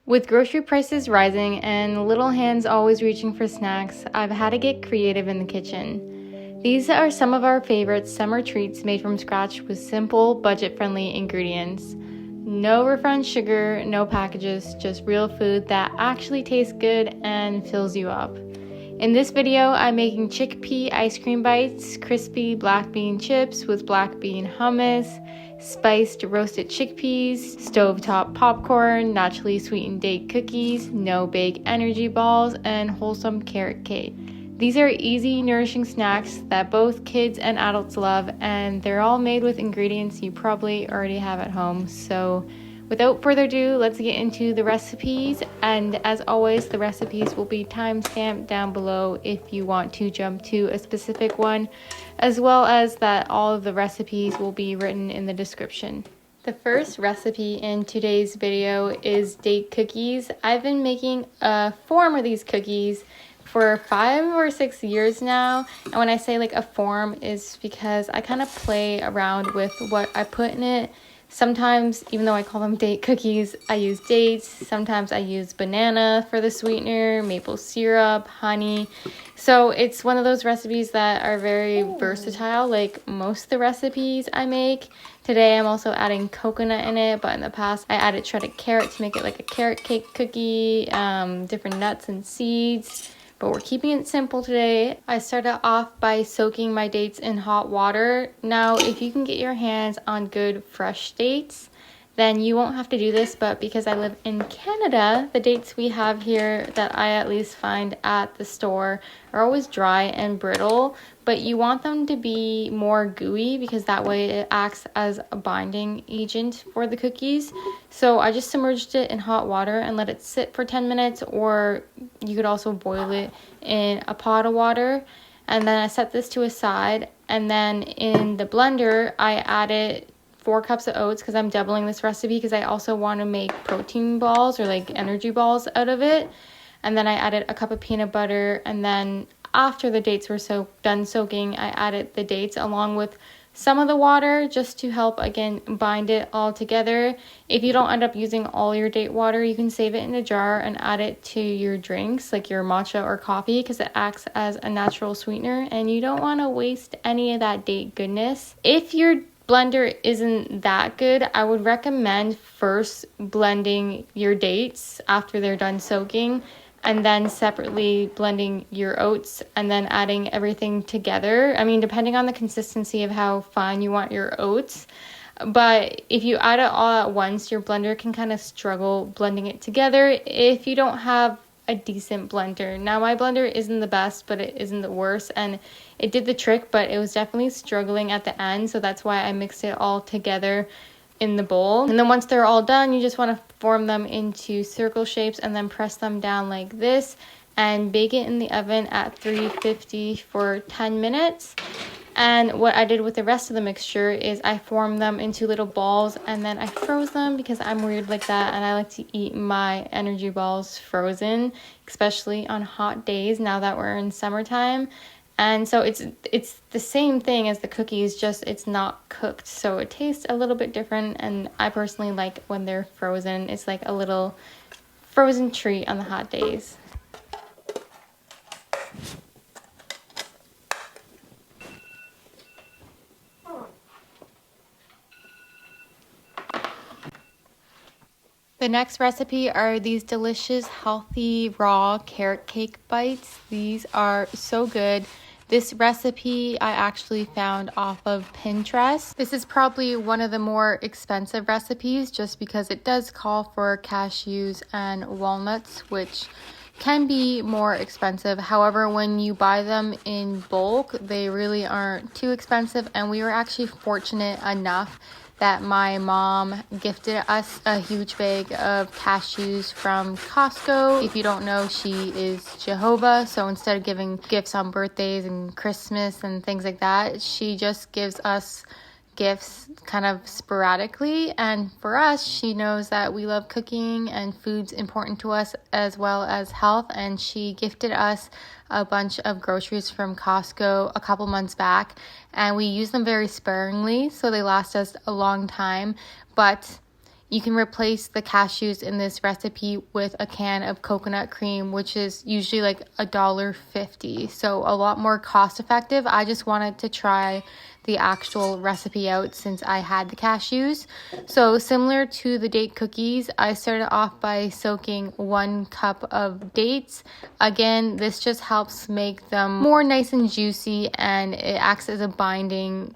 With grocery prices rising and little hands always reaching for snacks, I've had to get creative in the kitchen. These are some of our favorite summer treats made from scratch with simple, budget-friendly ingredients. No refined sugar, no packages, just real food that actually tastes good and fills you up. In this video, I'm making chickpea ice cream bites, crispy black bean chips with black bean hummus, spiced roasted chickpeas, stovetop popcorn, naturally sweetened date cookies, no bake energy balls, and wholesome carrot cake. These are easy, nourishing snacks that both kids and adults love, and they're all made with ingredients you probably already have at home. So without further ado, let's get into the recipes. And as always, the recipes will be timestamped down below if you want to jump to a specific one, as well as that all of the recipes will be written in the description. The first recipe in today's video is date cookies. I've been making a form of these cookies for 5 or 6 years now, and when I say like a form is because I kind of play around with what I put in it. Sometimes, even though I call them date cookies, I use dates. Sometimes I use banana for the sweetener, maple syrup, honey. So it's one of those recipes that are very versatile, like most of the recipes I make. Today I'm also adding coconut in it, but in the past I added shredded carrot to make it like a carrot cake cookie, different nuts and seeds. But we're keeping it simple today. I started off by soaking my dates in hot water. Now, if you can get your hands on good fresh dates, then you won't have to do this, but because I live in Canada, the dates we have here that I at least find at the store are always dry and brittle, but you want them to be more gooey because that way it acts as a binding agent for the cookies. So I just submerged it in hot water and let it sit for 10 minutes, or you could also boil it in a pot of water. And then I set this to a side, and then in the blender, I added 4 cups of oats because I'm doubling this recipe because I also want to make protein balls or like energy balls out of it. And then I added a cup of peanut butter, and then after the dates were done soaking, I added the dates along with some of the water just to help again bind it all together. If you don't end up using all your date water, you can save it in a jar and add it to your drinks like your matcha or coffee because it acts as a natural sweetener, and you don't want to waste any of that date goodness. If your blender isn't that good, I would recommend first blending your dates after they're done soaking, and then separately blending your oats and then adding everything together. I mean, depending on the consistency of how fine you want your oats. But if you add it all at once, your blender can kind of struggle blending it together if you don't have a decent blender. Now, my blender isn't the best, but it isn't the worst, and it did the trick, but it was definitely struggling at the end, so that's why I mixed it all together in the bowl. And then once they're all done, you just want to form them into circle shapes and then press them down like this and bake it in the oven at 350 for 10 minutes. And what I did with the rest of the mixture is I formed them into little balls and then I froze them because I'm weird like that and I like to eat my energy balls frozen, especially on hot days now that we're in summertime. And so it's the same thing as the cookies, just it's not cooked. So it tastes a little bit different, and I personally like when they're frozen. It's like a little frozen treat on the hot days. The next recipe are these delicious, healthy, raw carrot cake bites. These are so good. This recipe I actually found off of Pinterest. This is probably one of the more expensive recipes just because it does call for cashews and walnuts, which can be more expensive. However, when you buy them in bulk, they really aren't too expensive, and we were actually fortunate enough that my mom gifted us a huge bag of cashews from Costco. If you don't know, she is Jehovah, so instead of giving gifts on birthdays and Christmas and things like that, she just gives us gifts kind of sporadically. And for us, she knows that we love cooking and food's important to us as well as health, and she gifted us a bunch of groceries from Costco a couple months back, and we use them very sparingly so they last us a long time. But You can replace the cashews in this recipe with a can of coconut cream, which is usually like $1.50. So a lot more cost effective. I just wanted to try the actual recipe out since I had the cashews. So similar to the date cookies, I started off by soaking 1 cup of dates. Again, this just helps make them more nice and juicy, and it acts as a binding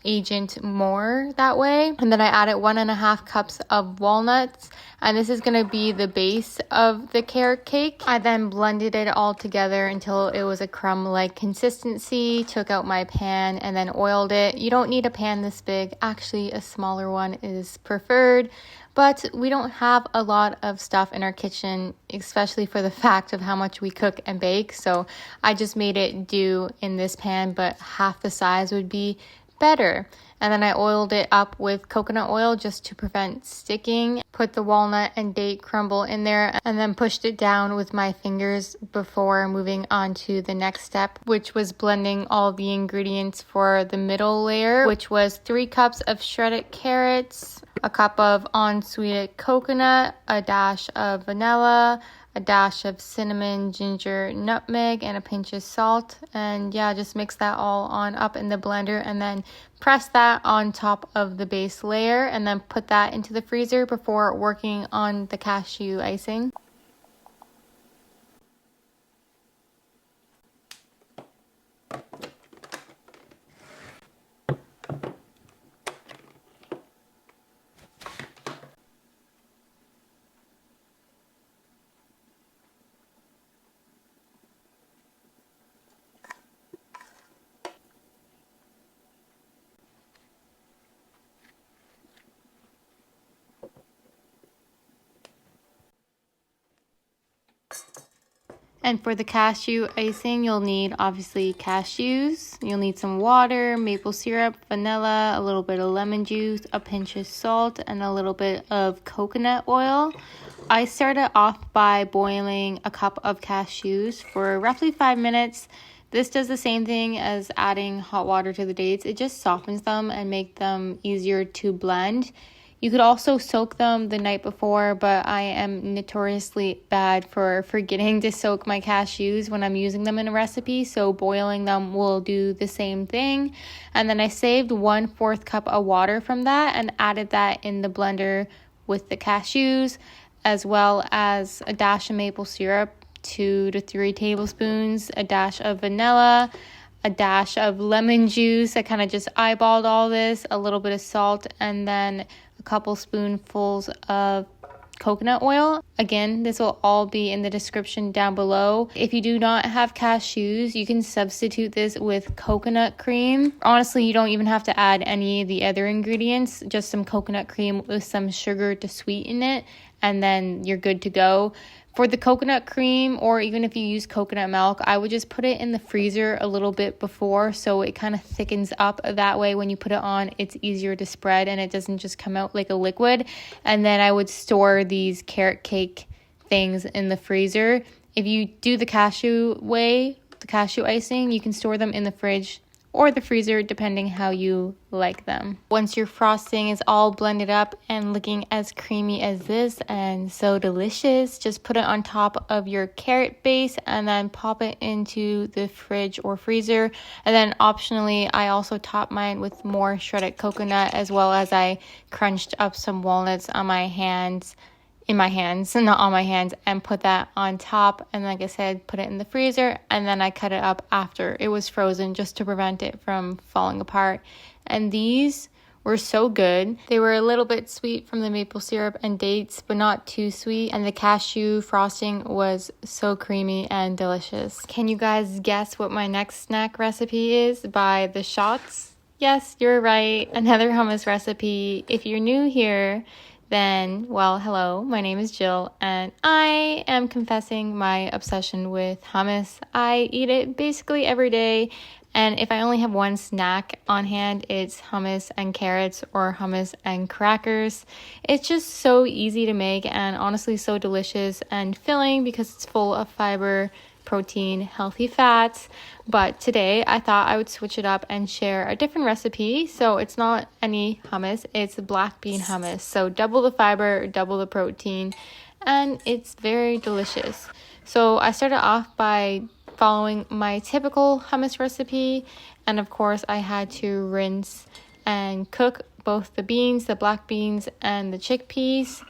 agent more that way. And then I added 1.5 cups of walnuts, and this is going to be the base of the carrot cake. I then blended it all together until it was a crumb-like consistency, took out my pan, and then oiled it. You don't need a pan this big. Actually, a smaller one is preferred, but we don't have a lot of stuff in our kitchen, especially for the fact of how much we cook and bake. So I just made it do in this pan, but half the size would be better. And then I oiled it up with coconut oil just to prevent sticking. Put the walnut and date crumble in there and then pushed it down with my fingers before moving on to the next step, which was blending all the ingredients for the middle layer, which was 3 cups of shredded carrots, a cup of unsweetened coconut, a dash of vanilla, a dash of cinnamon, ginger, nutmeg, and a pinch of salt. And yeah, just mix that all on up in the blender and then press that on top of the base layer and then put that into the freezer before working on the cashew icing. And for the cashew icing, you'll need obviously cashews. You'll need some water, maple syrup, vanilla, a little bit of lemon juice, a pinch of salt, and a little bit of coconut oil. I started off by boiling a cup of cashews for roughly 5 minutes. This does the same thing as adding hot water to the dates. It just softens them and make them easier to blend. You could also soak them the night before, but I am notoriously bad for forgetting to soak my cashews when I'm using them in a recipe, so boiling them will do the same thing. And then I saved 1/4 cup of water from that and added that in the blender with the cashews, as well as a dash of maple syrup, 2 to 3 tablespoons, a dash of vanilla, a dash of lemon juice. I kind of just eyeballed all this, a little bit of salt, and then a couple spoonfuls of coconut oil. Again, this will all be in the description down below. If you do not have cashews, you can substitute this with coconut cream. Honestly, you don't even have to add any of the other ingredients, just some coconut cream with some sugar to sweeten it, and then you're good to go. For the coconut cream, or even if you use coconut milk, I would just put it in the freezer a little bit before so it kind of thickens up. That way when you put it on, it's easier to spread and it doesn't just come out like a liquid. And then I would store these carrot cake things in the freezer. If you do the cashew way, the cashew icing, you can store them in the fridge or the freezer, depending how you like them. Once your frosting is all blended up and looking as creamy as this and so delicious, just put it on top of your carrot base and then pop it into the fridge or freezer. And then optionally, I also topped mine with more shredded coconut, as well as I crunched up some walnuts on my hands, not on my hands, and put that on top. And like I said, put it in the freezer, and then I cut it up after it was frozen just to prevent it from falling apart. And these were so good. They were a little bit sweet from the maple syrup and dates, but not too sweet. And the cashew frosting was so creamy and delicious. Can you guys guess what my next snack recipe is by the shots? Yes, you're right. Another hummus recipe. If you're new here, then, well, hello, my name is Jill, and I am confessing my obsession with hummus. I eat it basically every day, and if I only have one snack on hand, it's hummus and carrots or hummus and crackers. It's just so easy to make and honestly so delicious and filling because it's full of fiber protein, healthy fats. But today I thought I would switch it up and share a different recipe. So it's not any hummus, it's black bean hummus. So double the fiber, double the protein, and it's very delicious. So I started off by following my typical hummus recipe, and of course I had to rinse and cook both the beans, the black beans, and the chickpeas.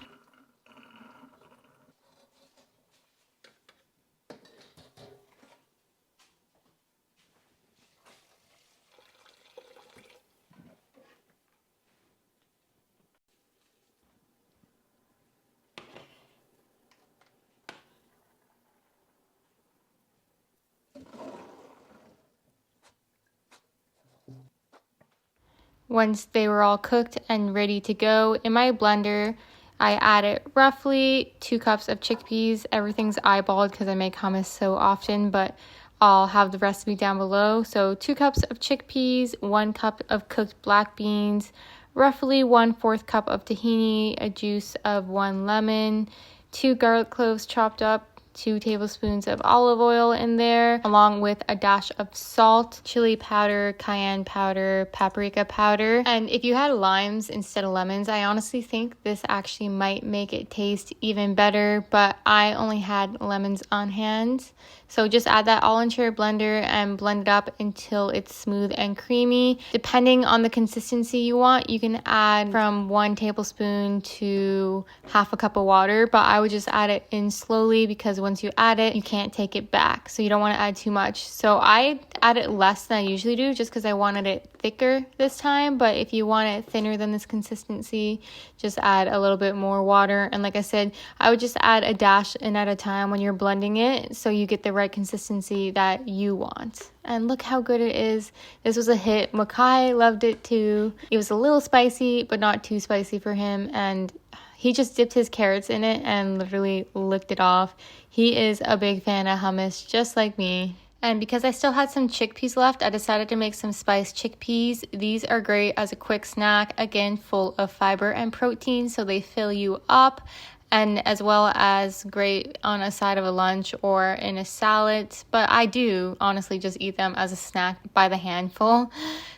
Once they were all cooked and ready to go, in my blender, I added roughly 2 cups of chickpeas. Everything's eyeballed because I make hummus so often, but I'll have the recipe down below. So 2 cups of chickpeas, 1 cup of cooked black beans, roughly 1/4 cup of tahini, a juice of 1 lemon, 2 garlic cloves chopped up, 2 tablespoons of olive oil in there, along with a dash of salt, chili powder, cayenne powder, paprika powder. And if you had limes instead of lemons, I honestly think this actually might make it taste even better, but I only had lemons on hand. So just add that all into your blender and blend it up until it's smooth and creamy. Depending on the consistency you want, you can add from 1 tablespoon to half a cup of water, but I would just add it in slowly because once you add it, you can't take it back. So you don't want to add too much. So I added less than I usually do just because I wanted it thicker this time. But if you want it thinner than this consistency, just add a little bit more water. And like I said, I would just add a dash in at a time when you're blending it so you get the right consistency that you want. And look how good it is. This was a hit. Makai loved it too. It was a little spicy, but not too spicy for him. And he just dipped his carrots in it and literally licked it off. He is a big fan of hummus, just like me. And because I still had some chickpeas left, I decided to make some spiced chickpeas. These are great as a quick snack, again, full of fiber and protein, so they fill you up, and as well as great on a side of a lunch or in a salad. But I do honestly just eat them as a snack by the handful.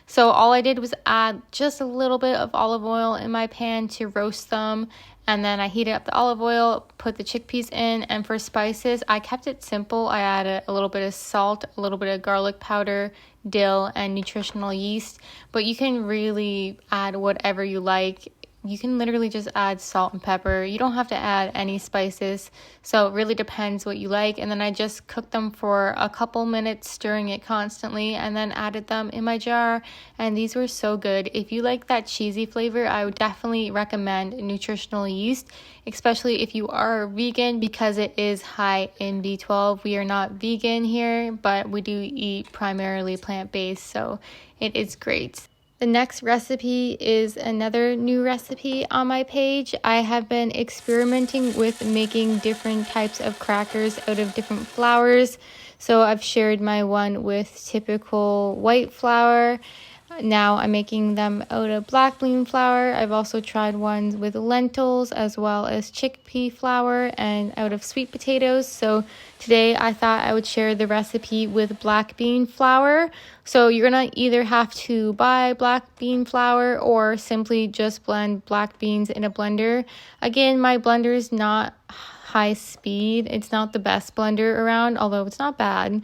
So all I did was add just a little bit of olive oil in my pan to roast them. And then I heated up the olive oil, put the chickpeas in, and for spices, I kept it simple. I added a little bit of salt, a little bit of garlic powder, dill, and nutritional yeast. But you can really add whatever you like. You can literally just add salt and pepper. You don't have to add any spices. So it really depends what you like. And then I just cooked them for a couple minutes, stirring it constantly, and then added them in my jar. And these were so good. If you like that cheesy flavor, I would definitely recommend nutritional yeast, especially if you are vegan, because it is high in B12. We are not vegan here, but we do eat primarily plant-based, so it is great. The next recipe is another new recipe on my page. I have been experimenting with making different types of crackers out of different flours. So I've shared my one with typical white flour. Now I'm making them out of black bean flour. I've also tried ones with lentils as well as chickpea flour and out of sweet potatoes. So today I thought I would share the recipe with black bean flour. So you're gonna either have to buy black bean flour or simply just blend black beans in a blender. Again, my blender is not high speed. It's not the best blender around, although it's not bad.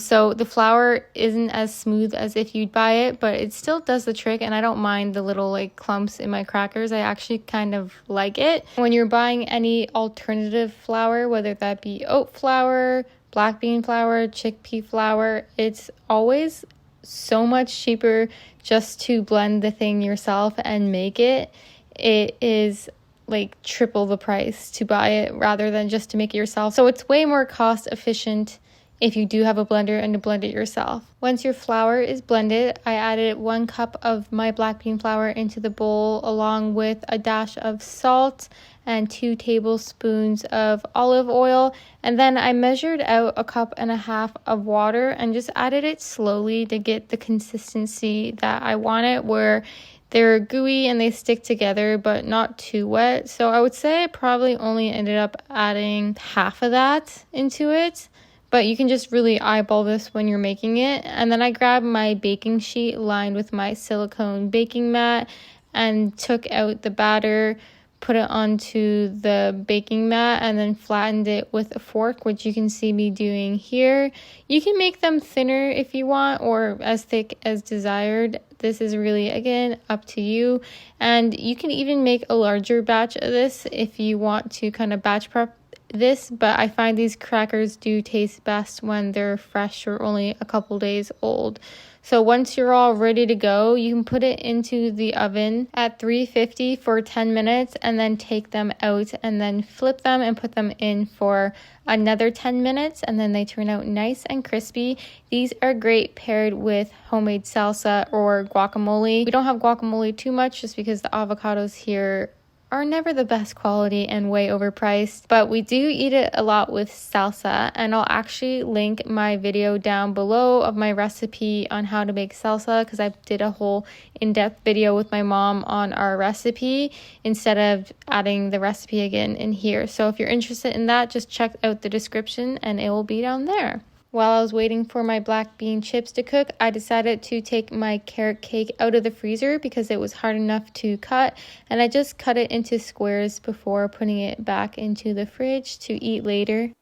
So the flour isn't as smooth as if you'd buy it, but it still does the trick, and I don't mind the little like clumps in my crackers. I actually kind of like it. When you're buying any alternative flour, whether that be oat flour, black bean flour, chickpea flour, it's always so much cheaper just to blend the thing yourself and make it. It is like triple the price to buy it rather than just to make it yourself. So it's way more cost efficient if you do have a blender and to blend it yourself. Once your flour is blended, I added 1 cup of my black bean flour into the bowl along with a dash of salt and 2 tablespoons of olive oil. And then I measured out 1.5 cups of water and just added it slowly to get the consistency that I wanted, where they're gooey and they stick together, but not too wet. So I would say I probably only ended up adding half of that into it. but you can just really eyeball this when you're making it. And then I grabbed my baking sheet lined with my silicone baking mat and took out the batter, put it onto the baking mat, and then flattened it with a fork, which you can see me doing here. You can make them thinner if you want, or as thick as desired. This is really, again, up to you. And you can even make a larger batch of this if you want to kind of batch prep this, but I find these crackers do taste best when they're fresh or only a couple days old. So once you're all ready to go, you can put it into the oven at 350 for 10 minutes and then take them out and then flip them and put them in for another 10 minutes, and then they turn out nice and crispy. These are great paired with homemade salsa or guacamole. We don't have guacamole too much just because the avocados here are never the best quality and way overpriced, but we do eat it a lot with salsa, and I'll actually link my video down below of my recipe on how to make salsa, because I did a whole in-depth video with my mom on our recipe instead of adding the recipe again in here. So if you're interested in that, just check out the description and it will be down there. While I was waiting for my black bean chips to cook, I decided to take my carrot cake out of the freezer because it was hard enough to cut, and I just cut it into squares before putting it back into the fridge to eat later.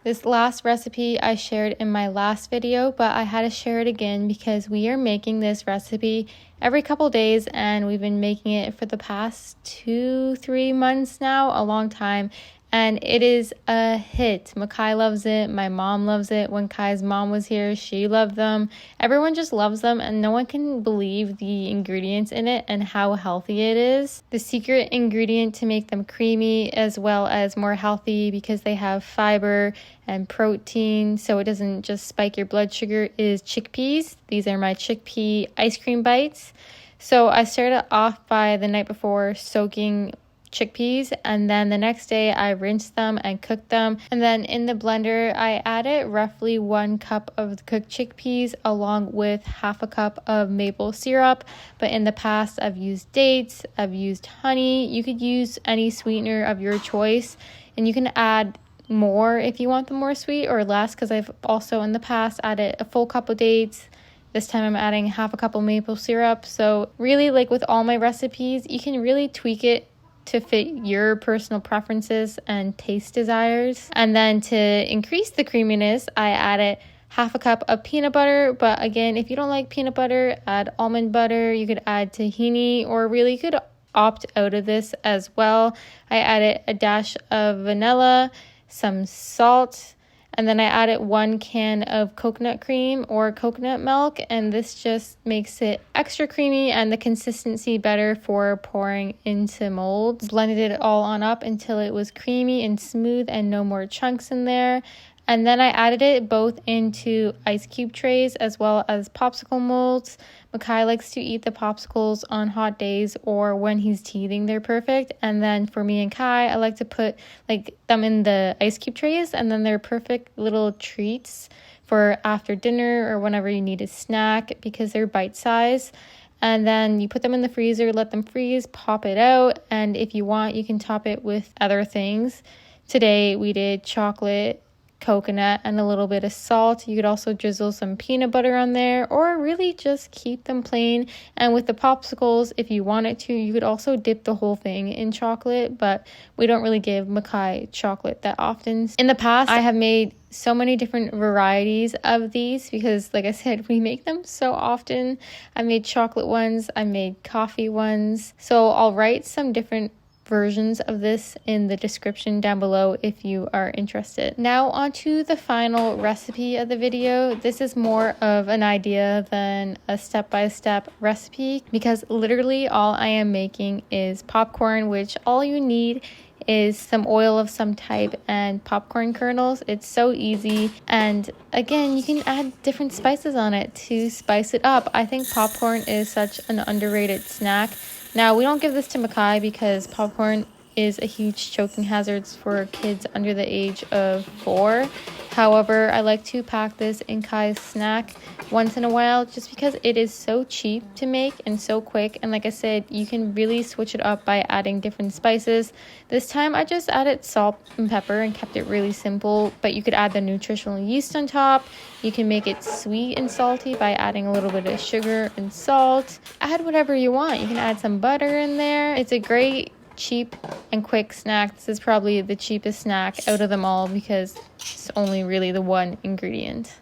This last recipe I shared in my last video, but I had to share it again because we are making this recipe every couple days, and we've been making it for the past 2-3 months now, a long time. And it is a hit. Makai loves it. My mom loves it. When Kai's mom was here, she loved them. Everyone just loves them, and no one can believe the ingredients in it and how healthy it is. The secret ingredient to make them creamy as well as more healthy, because they have fiber and protein, so it doesn't just spike your blood sugar, is chickpeas. These are my chickpea ice cream bites. So I started off by the night before soaking chickpeas, and then the next day I rinsed them and cooked them, and then in the blender I added roughly 1 cup of the cooked chickpeas along with half a cup of maple syrup. But in the past I've used dates, I've used honey. You could use any sweetener of your choice, and you can add more if you want them more sweet or less, because I've also in the past added a full cup of dates. This time I'm adding half a cup of maple syrup. So really, like with all my recipes, you can really tweak it to fit your personal preferences and taste desires. And then to increase the creaminess, I added half a cup of peanut butter. But again, if you don't like peanut butter, add almond butter. You could add tahini, or really you could opt out of this as well. I added a dash of vanilla, some salt, and then I added 1 can of coconut cream or coconut milk, and this just makes it extra creamy and the consistency better for pouring into molds. Blended it all on up until it was creamy and smooth and no more chunks in there. And then I added it both into ice cube trays as well as popsicle molds. Makai likes to eat the popsicles on hot days or when he's teething. They're perfect. And then for me and Kai, I like to put them in the ice cube trays, and then they're perfect little treats for after dinner or whenever you need a snack because they're bite size. And then you put them in the freezer, let them freeze, pop it out, and if you want, you can top it with other things. Today we did chocolate, coconut, and a little bit of salt. You could also drizzle some peanut butter on there, or really just keep them plain. And with the popsicles, if you wanted to, you could also dip the whole thing in chocolate, but we don't really give Makai chocolate that often. In the past, I have made so many different varieties of these because, like I said, we make them so often. I made chocolate ones, I made coffee ones, so I'll write some different versions of this in the description down below if you are interested. Now on to the final recipe of the video. This is more of an idea than a step-by-step recipe because literally all I am making is popcorn, which all you need is some oil of some type and popcorn kernels. It's so easy, and again, you can add different spices on it to spice it up. I think popcorn is such an underrated snack. Now, we don't give this to Makai because popcorn is a huge choking hazard for kids under the age of 4. However, I like to pack this in Kai's snack once in a while just because it is so cheap to make and so quick. And like I said, you can really switch it up by adding different spices. This time I just added salt and pepper and kept it really simple, but you could add the nutritional yeast on top. You can make it sweet and salty by adding a little bit of sugar and salt. Add whatever you want. You can add some butter in there. It's a great, cheap and quick snack. This is probably the cheapest snack out of them all because it's only really the one ingredient.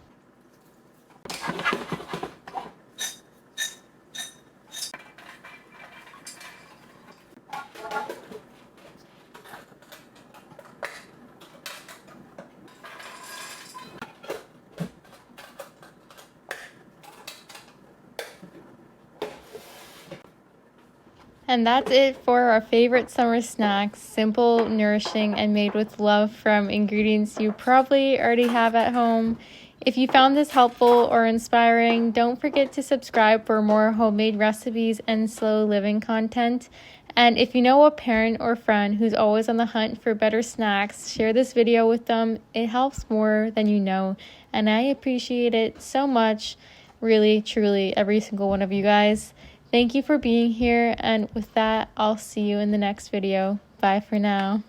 And that's it for our favorite summer snacks. Simple, nourishing, and made with love from ingredients you probably already have at home. If you found this helpful or inspiring, don't forget to subscribe for more homemade recipes and slow living content. And if you know a parent or friend who's always on the hunt for better snacks, share this video with them. It helps more than you know, and I appreciate it so much. Really, truly, every single one of you guys. Thank you for being here, and with that, I'll see you in the next video. Bye for now.